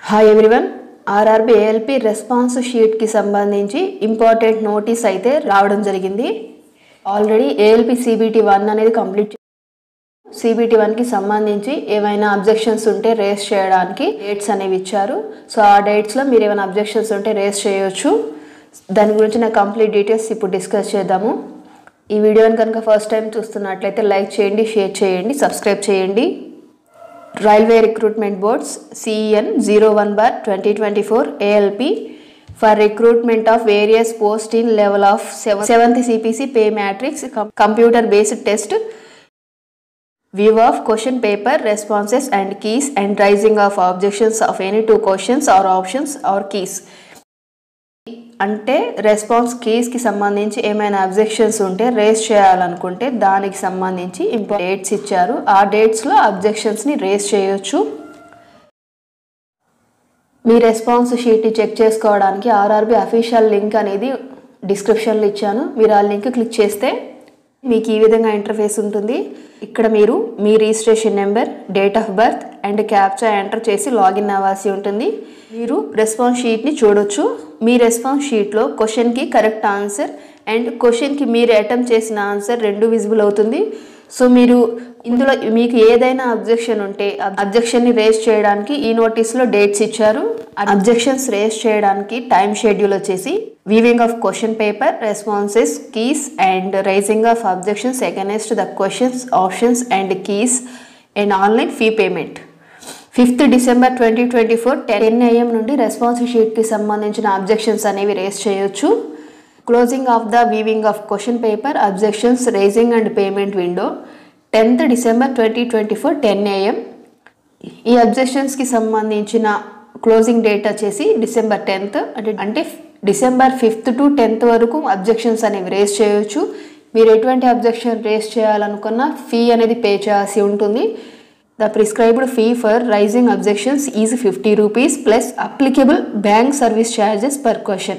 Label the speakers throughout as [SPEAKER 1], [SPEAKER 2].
[SPEAKER 1] Hi everyone, RRB ALP response షీట్కి సంబంధించి important notice అయితే రావడం జరిగింది. ఆల్రెడీ ఏఎల్పి సిబిటి 1 అనేది కంప్లీట్. సిబిటి 1కి సంబంధించి ఏమైనా అబ్జెక్షన్స్ ఉంటే రేస్ చేయడానికి డేట్స్ అనేవి ఇచ్చారు. సో ఆ డేట్స్లో మీరు ఏమైనా అబ్జెక్షన్స్ ఉంటే రేస్ చేయొచ్చు. దాని గురించి నా కంప్లీట్ డీటెయిల్స్ ఇప్పుడు డిస్కస్ చేద్దాము. ఈ వీడియోని కనుక ఫస్ట్ టైం చూస్తున్నట్లయితే లైక్ చేయండి, షేర్ చేయండి, సబ్స్క్రైబ్ చేయండి. Railway Recruitment Boards CEN 01/2024 ALP for recruitment of various posts in level of 7th CPC pay matrix computer based test, view of question paper responses and keys and raising of objections of any two questions or options or keys. అంటే response కీస్కి సంబంధించి ఏమైనా objections ఉంటే race చేయాలనుకుంటే దానికి సంబంధించి dates ఇచ్చారు. ఆ డేట్స్లో అబ్జెక్షన్స్ని race చేయొచ్చు. మీ రెస్పాన్స్ షీట్ని చెక్ చేసుకోవడానికి ఆర్ఆర్బీ అఫీషియల్ లింక్ అనేది డిస్క్రిప్షన్లో ఇచ్చాను. మీరు ఆ లింక్ క్లిక్ చేస్తే మీకు ఈ విధంగా ఇంటర్ఫేస్ ఉంటుంది. ఇక్కడ మీరు మీ registration number, date of birth and captcha enter చేసి లాగిన్ అవ్వాల్సి ఉంటుంది. మీరు రెస్పాన్స్ షీట్ని చూడొచ్చు. మీ రెస్పాన్స్ షీట్లో క్వశ్చన్కి కరెక్ట్ ఆన్సర్ అండ్ క్వశ్చన్కి మీరు అటెంప్ట్ చేసిన ఆన్సర్ రెండు విజిబుల్ అవుతుంది. సో మీరు ఇందులో మీకు ఏదైనా అబ్జెక్షన్ ఉంటే అబ్జెక్షన్ని రేస్ చేయడానికి ఈ నోటీస్లో డేట్స్ ఇచ్చారు. అబ్జెక్షన్స్ రేస్ చేయడానికి టైం షెడ్యూల్ వచ్చేసి viewing of question paper, responses, keys and raising of objections against the questions, options and keys and online fee payment. 5th December 2024 10 AM నుండి రెస్పాన్స్ షీట్కి సంబంధించిన అబ్జెక్షన్స్ అనేవి రేస్ చేయొచ్చు. Closing of the viewing of question paper, objections, raising and payment window 10th December 2024 10 AM. ఈ అబ్జెక్షన్స్కి సంబంధించిన closing date వచ్చేసి December 10th. అంటే December 5th to 10th వరకు అబ్జెక్షన్స్ అనేవి రేస్ చేయొచ్చు. మీరు ఎటువంటి అబ్జెక్షన్ రేస్ చేయాలనుకున్నా ఫీ అనేది పే చేయాల్సి ఉంటుంది. The prescribed fee for raising objections is 50 rupees plus applicable bank service charges per question.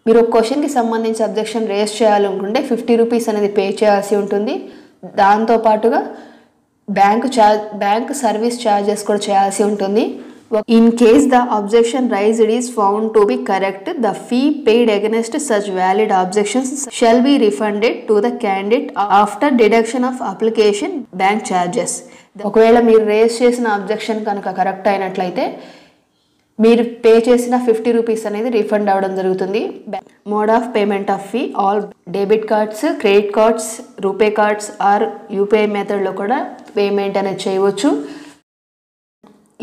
[SPEAKER 1] మీరు ఒక క్వశ్చన్కి సంబంధించి అబ్జెక్షన్ రేస్ చేయాలనుకుంటే 50 రూపీస్ అనేది పే చేయాల్సి ఉంటుంది. దాంతోపాటుగా బ్యాంక్ సర్వీస్ ఛార్జెస్ కూడా చేయాల్సి ఉంటుంది. In case the objection raised is found to be correct, the fee paid against such valid objections shall be refunded to the candidate after deduction of application bank charges. ఒకవేళ మీరు race చేసిన objection కనుక correct అయినట్లయితే మీరు pay చేసిన 50 rupees అనేది refund అవ్వడం జరుగుతుంది. Mode of payment of fee all debit cards, credit cards, RuPay cards are UPI మెథడ్లో కూడా పేమెంట్ అనేది చేయవచ్చు.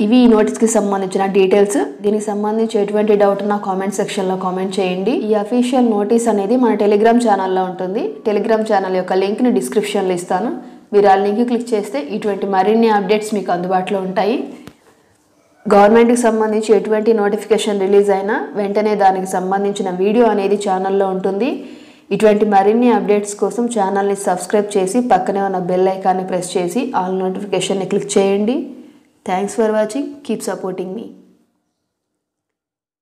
[SPEAKER 1] ఇవి ఈ నోటీస్కి సంబంధించిన డీటెయిల్స్. దీనికి సంబంధించి ఎటువంటి డౌట్ నా కామెంట్ సెక్షన్లో కామెంట్ చేయండి. ఈ అఫీషియల్ నోటీస్ అనేది మన టెలిగ్రామ్ ఛానల్లో ఉంటుంది. టెలిగ్రామ్ ఛానల్ యొక్క లింక్ని డిస్క్రిప్షన్లో ఇస్తాను. మీరు ఆ లింక్ క్లిక్ చేస్తే ఇటువంటి మరిన్ని అప్డేట్స్ మీకు అందుబాటులో ఉంటాయి. గవర్నమెంట్కి సంబంధించి ఎటువంటి నోటిఫికేషన్ రిలీజ్ అయినా వెంటనే దానికి సంబంధించిన వీడియో అనేది ఛానల్లో ఉంటుంది. ఇటువంటి మరిన్ని అప్డేట్స్ కోసం ఛానల్ని సబ్స్క్రైబ్ చేసి పక్కనే ఉన్న బెల్ ఐకాన్ని ప్రెస్ చేసి ఆల్ నోటిఫికేషన్ని క్లిక్ చేయండి. Thanks for watching. Keep supporting me.